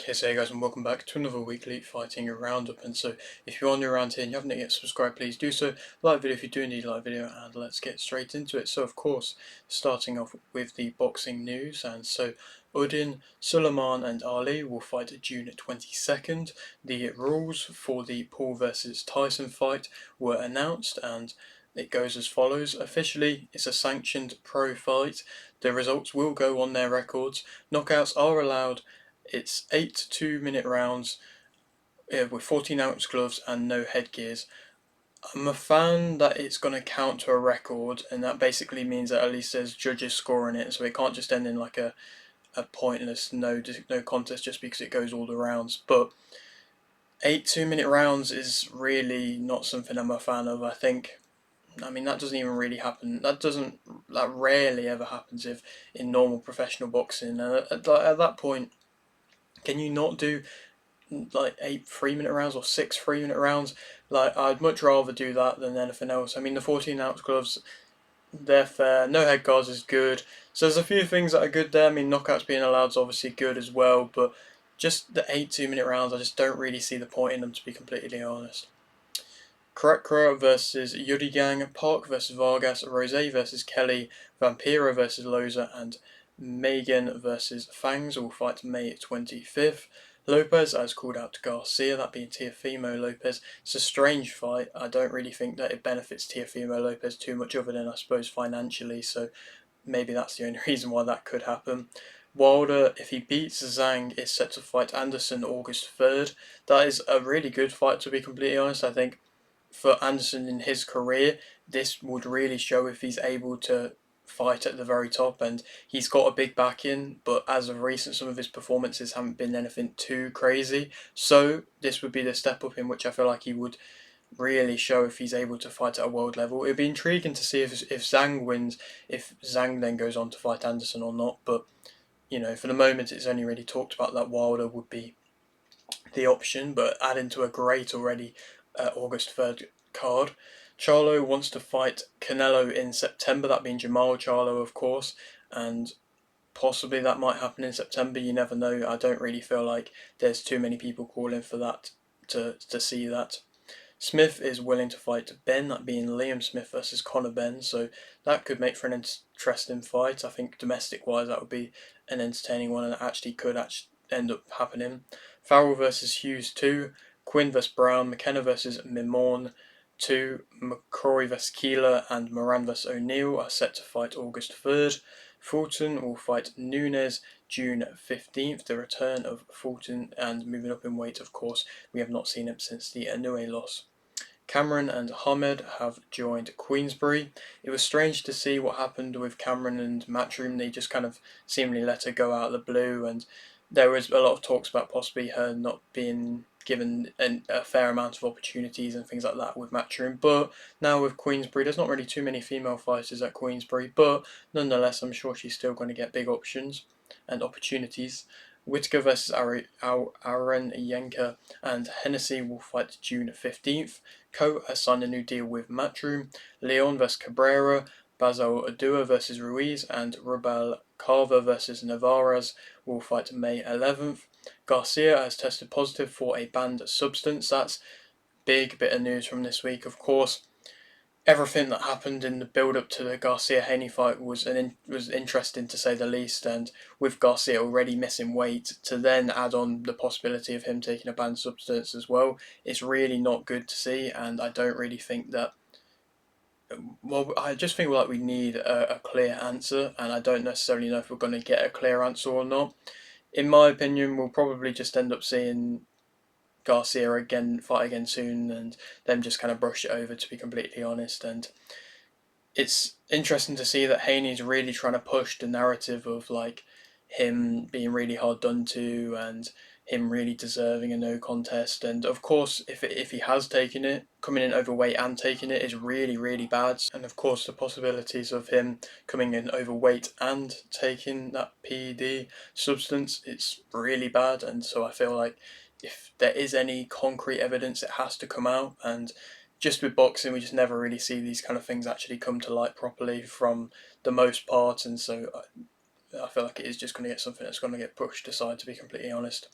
Yes, hey guys, and welcome back to another weekly fighting roundup. And so, if you're on your round here and you haven't yet subscribed, please do so. Like the video if you do indeed like the video, and let's get straight into it. So, of course, starting off with the boxing news, and so Udin, Suleiman, and Ali will fight June 22nd. The rules for the Paul versus Tyson fight were announced, and it goes as follows. Officially, it's a sanctioned pro fight. The results will go on their records. Knockouts are allowed. It's 8 2-minute rounds with 14-ounce gloves and no headgears. I'm a fan that it's going to count to a record, and that basically means that at least there's judges scoring it, so it can't just end in like a pointless no contest just because it goes all the rounds. But 8 2-minute rounds is really not something I'm a fan of. I mean, that doesn't even really happen. That rarely ever happens if in normal professional boxing. At that point, can you not do like 8 3-minute rounds or 6 3-minute rounds? Like, I'd much rather do that than anything else. I mean, the 14-ounce gloves, they're fair. No head guards is good. So there's a few things that are good there. I mean, knockouts being allowed is obviously good as well, but just the 8 2-minute rounds, I just don't really see the point in them, to be completely honest. Karakra versus Yurigang, Park versus Vargas, Rose versus Kelly, Vampiro versus Loza, and Megan versus Fangs will fight May 25th. Lopez has called out Garcia, that being Teofimo Lopez. It's a strange fight. I don't really think that it benefits Teofimo Lopez too much other than, I suppose, financially, so maybe that's the only reason why that could happen. Wilder, if he beats Zhang, is set to fight Anderson August 3rd. That is a really good fight, to be completely honest. I think for Anderson in his career, this would really show if he's able to fight at the very top, and he's got a big back in, but as of recent some of his performances haven't been anything too crazy, so this would be the step up in which I feel like he would really show if he's able to fight at a world level. It'd be intriguing to see if Zhang wins, if Zhang then goes on to fight Anderson or not, but you know, for the moment it's only really talked about that Wilder would be the option, but adding to a great already August 3rd card. Charlo wants to fight Canelo in September, that being Jamal Charlo, of course, and possibly that might happen in September, you never know. I don't really feel like there's too many people calling for that to see that. Smith is willing to fight Ben, that being Liam Smith versus Conor Benn, so that could make for an interesting fight. I think domestic-wise that would be an entertaining one, and it actually could end up happening. Farrell versus Hughes 2, Quinn versus Brown, McKenna versus Mimorn 2, McCrory versus Keeler, and Moran versus O'Neill are set to fight August 3rd. Fulton will fight Nunes June 15th, the return of Fulton, and moving up in weight, of course. We have not seen him since the Inoue loss. Cameron and Hamed have joined Queensberry. It was strange to see what happened with Cameron and Matchroom. They just kind of seemingly let her go out of the blue, and there was a lot of talks about possibly her not being given a fair amount of opportunities and things like that with Matchroom. But now with Queensberry, there's not really too many female fighters at Queensberry, but nonetheless, I'm sure she's still going to get big options and opportunities. Whitaker versus Aaron Yenka and Hennessy will fight June 15th. Co has signed a new deal with Matchroom. Leon versus Cabrera, Basil Adua versus Ruiz, and Rubal Carver versus Navarez will fight May 11th. Garcia has tested positive for a banned substance. That's big bit of news from this week, of course. Everything that happened in the build-up to the Garcia-Haney fight was interesting to say the least, and with Garcia already missing weight, to then add on the possibility of him taking a banned substance as well, it's really not good to see, and I don't really think that. Well, I just think like we need a clear answer, and I don't necessarily know if we're going to get a clear answer or not. In my opinion, we'll probably just end up seeing Garcia again fight again soon, and them just kind of brush it over, to be completely honest. And it's interesting to see that Haney's really trying to push the narrative of like him being really hard done to and him really deserving a no contest. And of course, if he has taken it, coming in overweight and taking it is really bad. And of course, the possibilities of him coming in overweight and taking that PED substance, it's really bad. And so I feel like if there is any concrete evidence, it has to come out. And just with boxing, we just never really see these kind of things actually come to light properly from the most part, and so I feel like it is just going to get something that's going to get pushed aside, to be completely honest.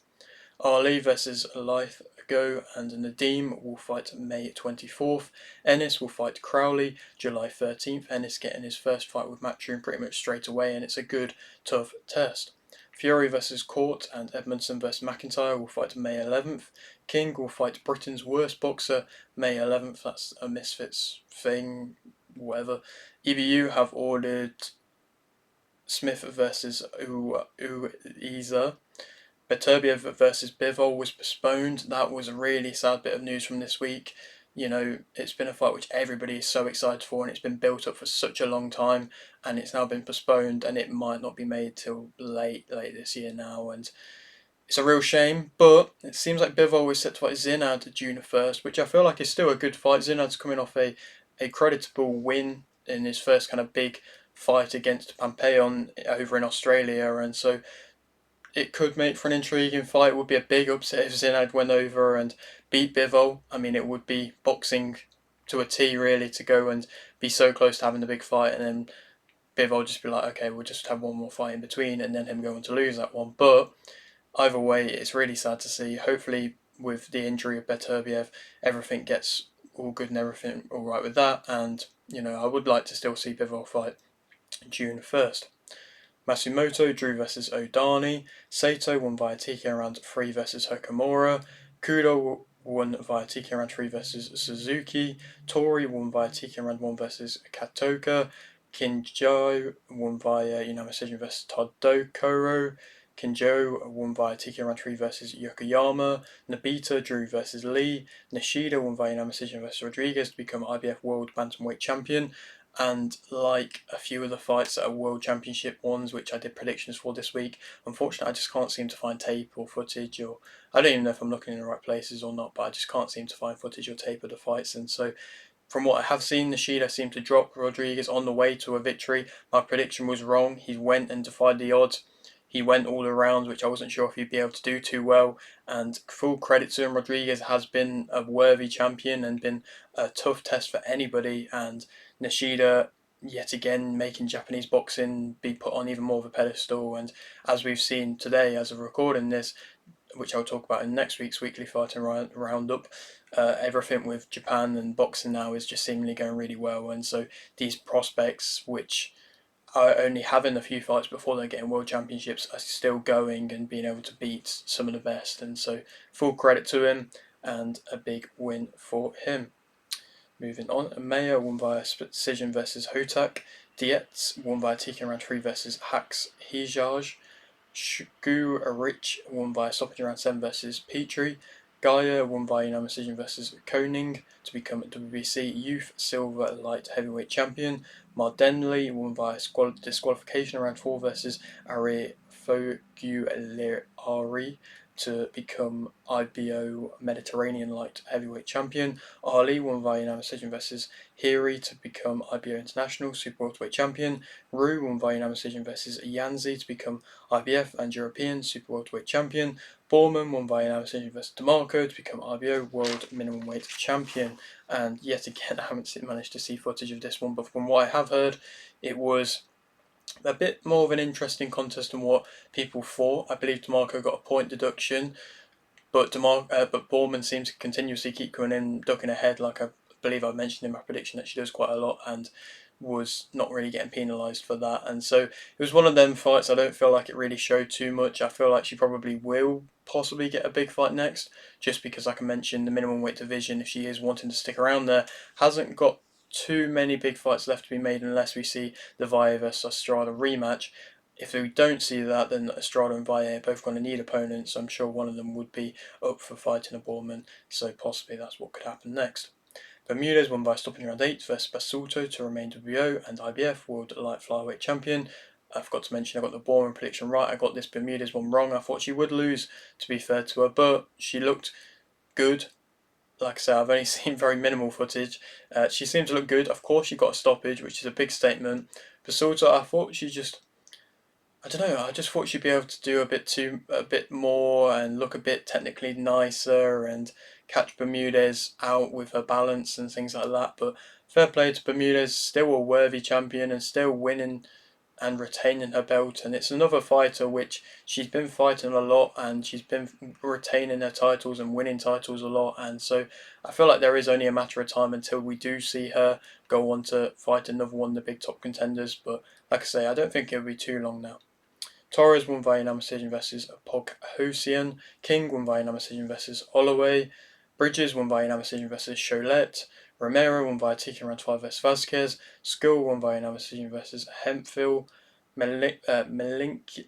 Ali versus Life Go and Nadeem will fight May 24th. Ennis will fight Crowley July 13th. Ennis getting his first fight with Matchroom pretty much straight away, and it's a good, tough test. Fury versus Court and Edmondson versus McIntyre will fight May 11th. King will fight Britain's worst boxer May 11th. That's a Misfits thing, whatever. EBU have ordered Smith versus Ueza. Beterbiev versus Bivol was postponed. That was a really sad bit of news from this week. You know, it's been a fight which everybody is so excited for, and it's been built up for such a long time, and it's now been postponed, and it might not be made till late this year now, and it's a real shame. But it seems like Bivol is set to fight Zinad June 1st, which I feel like is still a good fight. Zinad's coming off a creditable win in his first kind of big fight against Pampeon over in Australia, and so it could make for an intriguing fight. It would be a big upset if Zinad went over and beat Bivol. I mean, it would be boxing to a T, really, to go and be so close to having the big fight, and then Bivol just be like, okay, we'll just have one more fight in between, and then him going to lose that one. But either way, it's really sad to see. Hopefully, with the injury of Beterbiev, everything gets all good and everything all right with that. And, you know, I would like to still see Bivol fight June 1st. Matsumoto drew versus Odani. Sato won via TKO round 3 versus Hokamura. Kudo won via TKO round 3 versus Suzuki. Tori won via TKO round 1 versus Katoka. Kinjo won via unanimous decision versus Tadokoro. Kinjo won via TKO round 3 versus Yokoyama. Nobita drew versus Lee. Nishida won via unanimous decision versus Rodriguez to become IBF World Bantamweight Champion. And like a few of the fights that are World Championship ones, which I did predictions for this week, unfortunately I just can't seem to find tape or footage, or I don't even know if I'm looking in the right places or not, but I just can't seem to find footage or tape of the fights. And so from what I have seen, Nishida seemed to drop Rodriguez on the way to a victory. My prediction was wrong. He went and defied the odds. He went all around, which I wasn't sure if he'd be able to do too well. And full credit to him, Rodriguez has been a worthy champion and been a tough test for anybody. And Nishida, yet again, making Japanese boxing be put on even more of a pedestal. And as we've seen today, as of recording this, which I'll talk about in next week's weekly fighting roundup, everything with Japan and boxing now is just seemingly going really well. And so these prospects, which are only having a few fights before they're getting world championships, are still going and being able to beat some of the best. And so full credit to him and a big win for him. Moving on, Mayer won via split decision versus Hotak. Dietz won via TKO round 3 versus Hax Hijaj. Shu Rich won via stoppage round 7 versus Petrie. Gaia won via unanimous decision versus Koning to become WBC Youth Silver Light Heavyweight Champion. Mardenley won via disqualification round 4 versus Ari Foguliari to become IBO Mediterranean Light Heavyweight Champion. Ali won via unanimous decision versus Hiri to become IBO International Super Welterweight Champion. Ru won via unanimous decision versus Yanzi to become IBF and European Super Welterweight Champion. Borman won via unanimous decision versus DeMarco to become IBO World Minimum Weight Champion. And yet again, I haven't managed to see footage of this one, but from what I have heard, it was a bit more of an interesting contest than what people thought. I believe DeMarco got a point deduction, but Borman seems to continuously keep going in, ducking ahead, like I believe I mentioned in my prediction that she does quite a lot, and was not really getting penalised for that. And so it was one of them fights. I don't feel like it really showed too much. I feel like she probably will possibly get a big fight next, just because, like I mentioned, the minimum weight division, if she is wanting to stick around there, hasn't got too many big fights left to be made unless we see the Valle vs Estrada rematch. If we don't see that, then Estrada and Valle are both going to need opponents. So I'm sure one of them would be up for fighting a Borman, so possibly that's what could happen next. Bermudez won by stopping round 8 versus Basulto to remain WBO and IBF World Light Flyweight Champion. I forgot to mention I got the Borman prediction right. I got this Bermudez one wrong. I thought she would lose, to be fair to her, but she looked good. Like I say, I've only seen very minimal footage. She seemed to look good. Of course, she got a stoppage, which is a big statement. Basulto, I thought she just... I don't know. I just thought she'd be able to do a bit more and look a bit technically nicer and catch Bermudez out with her balance and things like that. But fair play to Bermudez, still a worthy champion and still winning and retaining her belt. And it's another fighter which she's been fighting a lot, and she's been retaining her titles and winning titles a lot. And so I feel like there is only a matter of time until we do see her go on to fight another one of the big top contenders. But like I say, I don't think it'll be too long now. Torres won via unanimous decision versus Poghusian. King won via unanimous decision versus Holloway. Bridges won via unanimous decision versus Cholet. Romero won via TK round 5 versus Vasquez. Skull won via unanimous decision versus Hemphill. Melinki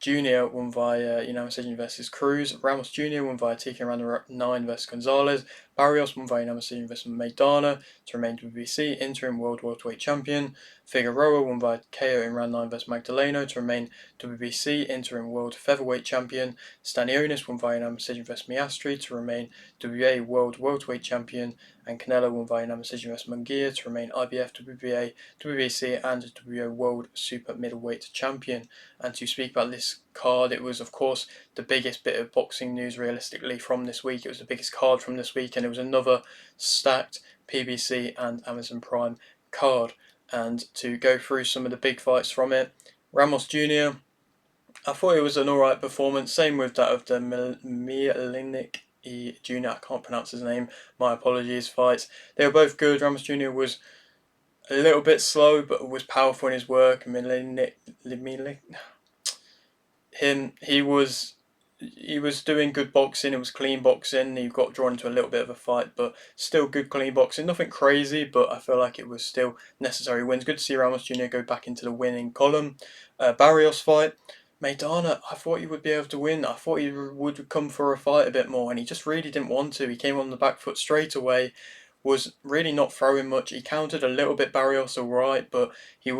Jr. won via unanimous decision versus Cruz. Ramos Jr. won via TK round 9 versus Gonzalez. Barrios won via unanimous decision versus Maidana to remain WBC interim world welterweight champion. Figueroa won via KO in round 9 versus Magdaleno to remain WBC interim world featherweight champion. Stanionis won via unanimous decision versus Miastri to remain WBA world welterweight champion. And Canelo won via unanimous decision versus Munguia to remain IBF, WBA, WBC and WBO world super middleweight champion. And to speak about this card, it was of course the biggest bit of boxing news realistically from this week. It was the biggest card from this week, and it was another stacked PBC and Amazon Prime card. And to go through some of the big fights from it, Ramos Jr., I thought it was an alright performance, same with that of the Mielnik Jr., I can't pronounce his name, my apologies, fights. They were both good. Ramos Jr. was a little bit slow, but was powerful in his work. Mielnik, he was doing good boxing. It was clean boxing. He got drawn into a little bit of a fight, but still good clean boxing. Nothing crazy, but I feel like it was still necessary wins. Good to see Ramos Jr. go back into the winning column. Barrios fight. Maidana, I thought he would be able to win. I thought he would come for a fight a bit more, and he just really didn't want to. He came on the back foot straight away, was really not throwing much. He countered a little bit Barrios alright, but he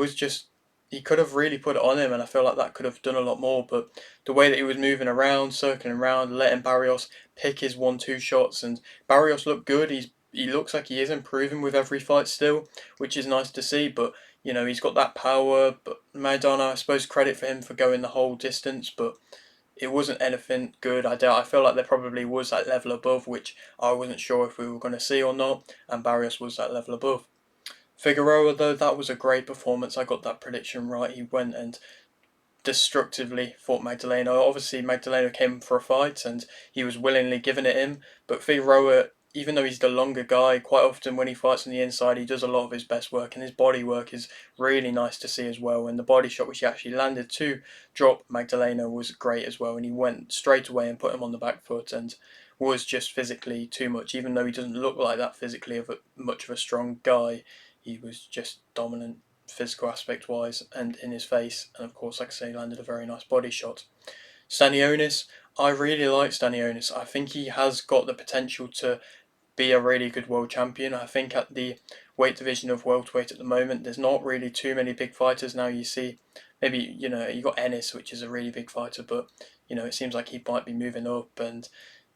could have really put it on him, and I feel like that could have done a lot more. But the way that he was moving around, circling around, letting Barrios pick his 1-2 shots, and Barrios looked good. He looks like he is improving with every fight still, which is nice to see. But he's got that power. But Maidana, I suppose credit for him for going the whole distance, but it wasn't anything good. I feel like there probably was that level above, which I wasn't sure if we were going to see or not, and Barrios was that level above. Figueroa, though, that was a great performance. I got that prediction right. He went and destructively fought Magdaleno. Obviously, Magdaleno came for a fight and he was willingly giving it him. But Figueroa, even though he's the longer guy, quite often when he fights on the inside, he does a lot of his best work, and his body work is really nice to see as well. And the body shot which he actually landed to drop Magdaleno was great as well. And he went straight away and put him on the back foot and was just physically too much. Even though he doesn't look like that physically much of a strong guy, he was just dominant physical aspect wise and in his face, and of course, like I say, he landed a very nice body shot. Stanionis, I really like Stanionis. I think he has got the potential to be a really good world champion. I think at the weight division of welterweight at the moment, there's not really too many big fighters now. You see, maybe you got Ennis, which is a really big fighter, but it seems like he might be moving up, and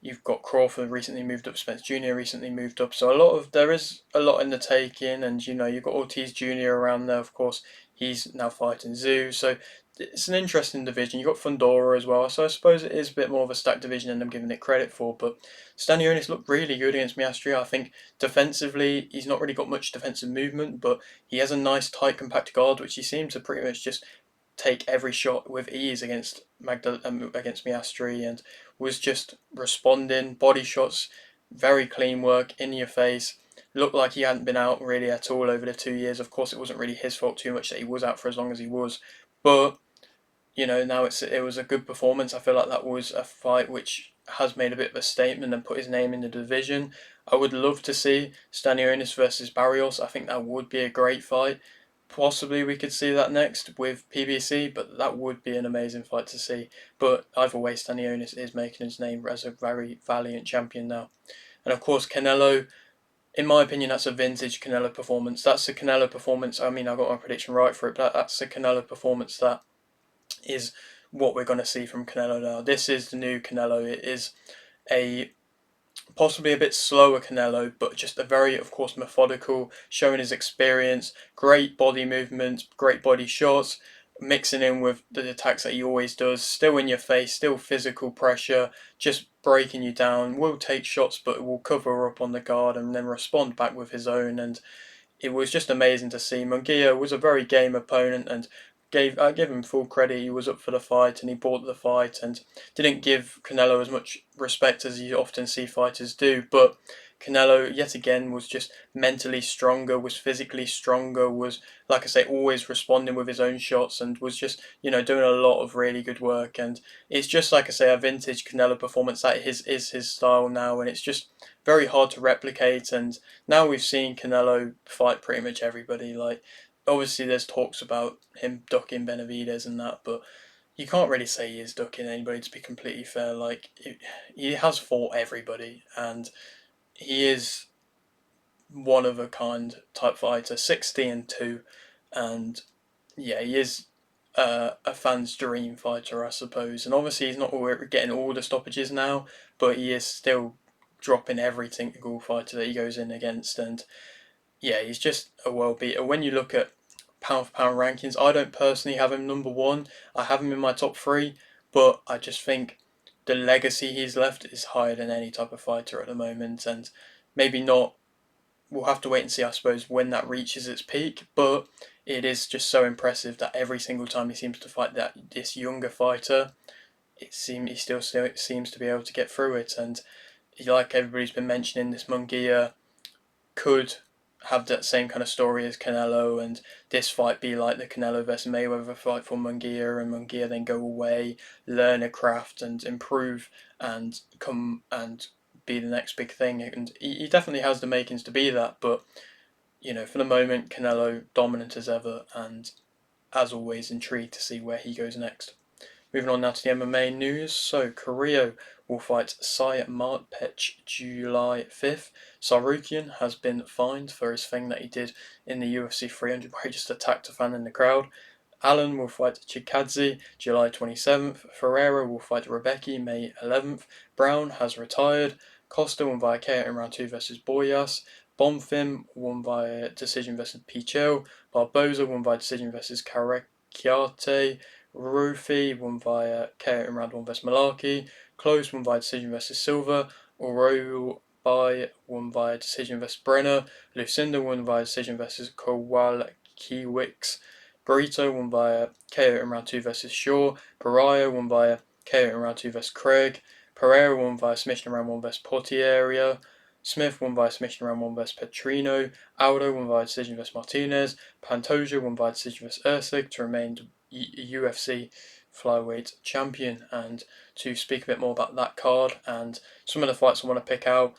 you've got Crawford recently moved up, Spence Jr. recently moved up. So there is a lot in the taking, and you've got Ortiz Jr. around there. Of course, he's now fighting Zoo. So it's an interesting division. You've got Fundora as well. So I suppose it is a bit more of a stacked division than I'm giving it credit for. But Stanionis looked really good against Miastri. I think defensively, he's not really got much defensive movement, but he has a nice, tight, compact guard, which he seems to pretty much just take every shot with ease against against Miastri, and was just responding. Body shots, very clean work, in your face. Looked like he hadn't been out really at all over the 2 years. Of course, it wasn't really his fault too much that he was out for as long as he was, but now it was a good performance. I feel like that was a fight which has made a bit of a statement and put his name in the division. I would love to see Stanionis versus Barrios. I think that would be a great fight. Possibly we could see that next with PBC, but that would be an amazing fight to see. But either way, Stanionis is making his name as a very valiant champion now. And of course, Canelo, in my opinion, that's a vintage Canelo performance. That's a Canelo performance. I mean, I got my prediction right for it, but that's a Canelo performance that is what we're going to see from Canelo now. This is the new Canelo. It is a possibly a bit slower Canelo, but just a very, of course, methodical, showing his experience, great body movement, great body shots, mixing in with the attacks that he always does, still in your face, still physical pressure, just breaking you down, will take shots but will cover up on the guard and then respond back with his own. And it was just amazing to see. Munguia was a very game opponent, and I give him full credit. He was up for the fight and he bought the fight and didn't give Canelo as much respect as you often see fighters do. But Canelo yet again was just mentally stronger, was physically stronger, was, like I say, always responding with his own shots, and was just, doing a lot of really good work. And it's just, like I say, a vintage Canelo performance that is his style now, and it's just very hard to replicate. And now we've seen Canelo fight pretty much everybody. Like, obviously, there's talks about him ducking Benavidez and that, but you can't really say he is ducking anybody, to be completely fair. Like, he has fought everybody, and he is one of a kind type fighter, 60-2, and yeah, he is a fan's dream fighter, I suppose. And obviously, he's not getting all the stoppages now, but he is still dropping every single fighter that he goes in against. And yeah, he's just a world beater. When you look at pound for pound rankings, I don't personally have him number one. I have him in my top three, but I just think the legacy he's left is higher than any type of fighter at the moment. And maybe not, we'll have to wait and see, I suppose, when that reaches its peak. But it is just so impressive that every single time he seems to fight this younger fighter, he still seems to be able to get through it. And like everybody's been mentioning, this Munguia could have that same kind of story as Canelo, and this fight be like the Canelo versus Mayweather fight for Munguia, and Munguia then go away, learn a craft, and improve, and come and be the next big thing. And he definitely has the makings to be that, but for the moment, Canelo dominant as ever, and as always, intrigued to see where he goes next. Moving on now to the MMA news. So, Carrillo will fight Sai Martpech July 5th. Sarukian has been fined for his thing that he did in the UFC 300 where he just attacked a fan in the crowd. Allen will fight Chikadze July 27th. Ferreira will fight Rebecca May 11th. Brown has retired. Costa won via KO in round 2 versus Boyas. Bonfim won via decision versus Pichel. Barboza won via decision versus Karakiate. Rufi won via KO in round 1 versus Malarkey. Close won via decision versus Silva. Orobai won via decision versus Brenner. Lucinda won via decision versus Kowalkiewicz. Burrito won via KO in round 2 versus Shaw. Pariah won via KO in round 2 versus Craig. Pereira won via submission in round 1 versus Portiera. Smith won via submission in round 1 versus Petrino. Aldo won via decision versus Martinez. Pantoja won via decision versus Usyk to remain UFC flyweight champion. And to speak a bit more about that card and some of the fights I want to pick out,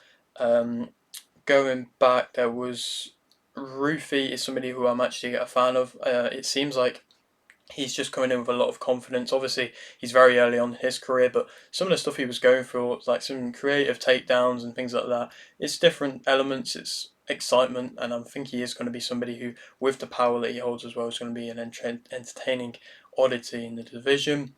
going back, there was Rufi is somebody who I'm actually a fan of. It seems like he's just coming in with a lot of confidence. Obviously, he's very early on in his career, but some of the stuff he was going for, like some creative takedowns and things like that, it's different elements, it's excitement, and I think he is going to be somebody who, with the power that he holds as well, is going to be an entertaining oddity in the division.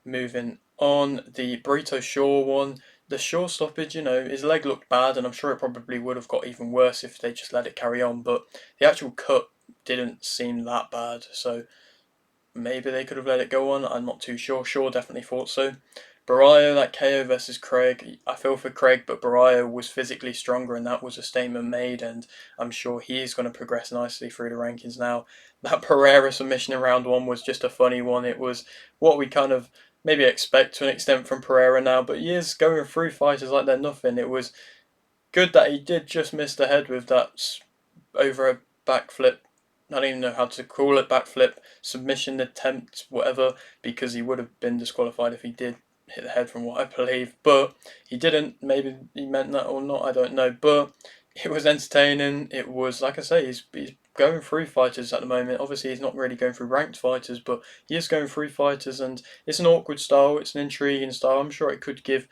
Moving on, the Brito Shaw one. The Shaw stoppage, his leg looked bad, and I'm sure it probably would have got even worse if they just let it carry on, but the actual cut didn't seem that bad, so maybe they could have let it go on. I'm not too sure. Shaw definitely thought so. Barrio, that KO versus Craig. I feel for Craig, but Barrio was physically stronger, and that was a statement made. And I'm sure he is going to progress nicely through the rankings now. That Pereira submission in round 1 was just a funny one. It was what we kind of maybe expect to an extent from Pereira now, but he is going through fighters like they're nothing. It was good that he did just miss the head with that over a backflip. I don't even know how to call it, backflip, submission attempt, whatever, because he would have been disqualified if he did hit the head from what I believe. But he didn't. Maybe he meant that or not, I don't know. But it was entertaining. It was, like I say, he's going through fighters at the moment. Obviously, he's not really going through ranked fighters, but he is going through fighters, and it's an awkward style. It's an intriguing style. I'm sure it could give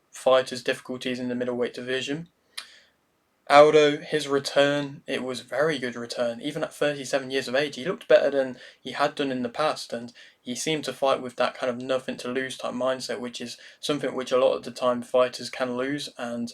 fighters difficulties in the middleweight division. Aldo, his return, it was a very good return. Even at 37 years of age, he looked better than he had done in the past, and he seemed to fight with that kind of nothing to lose type mindset, which is something which a lot of the time fighters can lose, and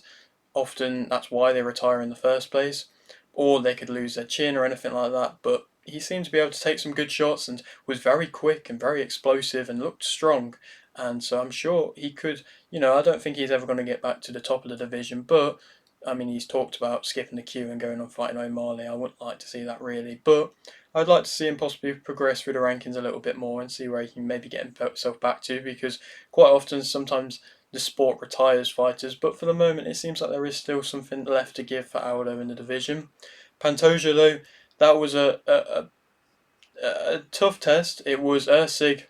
often that's why they retire in the first place, or they could lose their chin or anything like that. But he seemed to be able to take some good shots and was very quick and very explosive and looked strong. And so I'm sure he could, I don't think he's ever going to get back to the top of the division, but I mean, he's talked about skipping the queue and going on fighting O'Malley. I wouldn't like to see that really, but I'd like to see him possibly progress through the rankings a little bit more and see where he can maybe get himself back to, because quite often, sometimes the sport retires fighters, but for the moment, it seems like there is still something left to give for Aldo in the division. Pantoja, though, that was a tough test. It was Usyk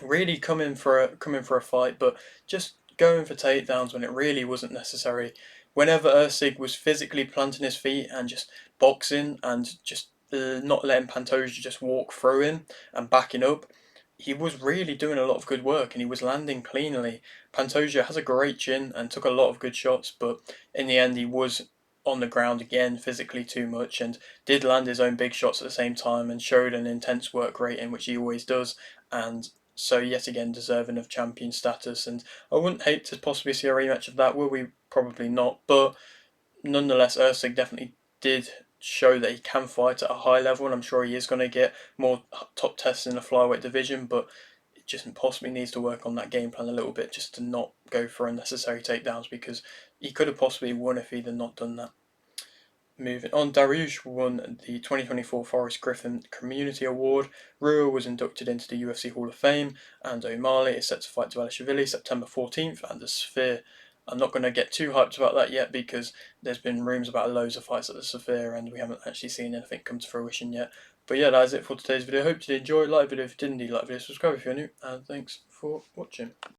really coming for a fight, but just going for takedowns when it really wasn't necessary. Whenever Usyk was physically planting his feet and just boxing and just not letting Pantoja just walk through him and backing up, he was really doing a lot of good work and he was landing cleanly. Pantoja has a great chin and took a lot of good shots, but in the end he was on the ground again physically too much and did land his own big shots at the same time and showed an intense work rate in which he always does, and so yet again deserving of champion status. And I wouldn't hate to possibly see a rematch of that. Will we? Probably not. But nonetheless, Usyk definitely did show that he can fight at a high level, and I'm sure he is going to get more top tests in the flyweight division. But it just possibly needs to work on that game plan a little bit, just to not go for unnecessary takedowns, because he could have possibly won if he'd not done that. Moving on, Dariush won the 2024 Forrest Griffin Community Award. Rua was inducted into the UFC Hall of Fame, and O'Malley is set to fight Dvalishvili September 14th at the Sphere. I'm not going to get too hyped about that yet because there's been rumours about loads of fights at the Sphere and we haven't actually seen anything come to fruition yet. But yeah, that is it for today's video. Hope you did enjoy. Like the video if you didn't, like the video, subscribe if you're new, and thanks for watching.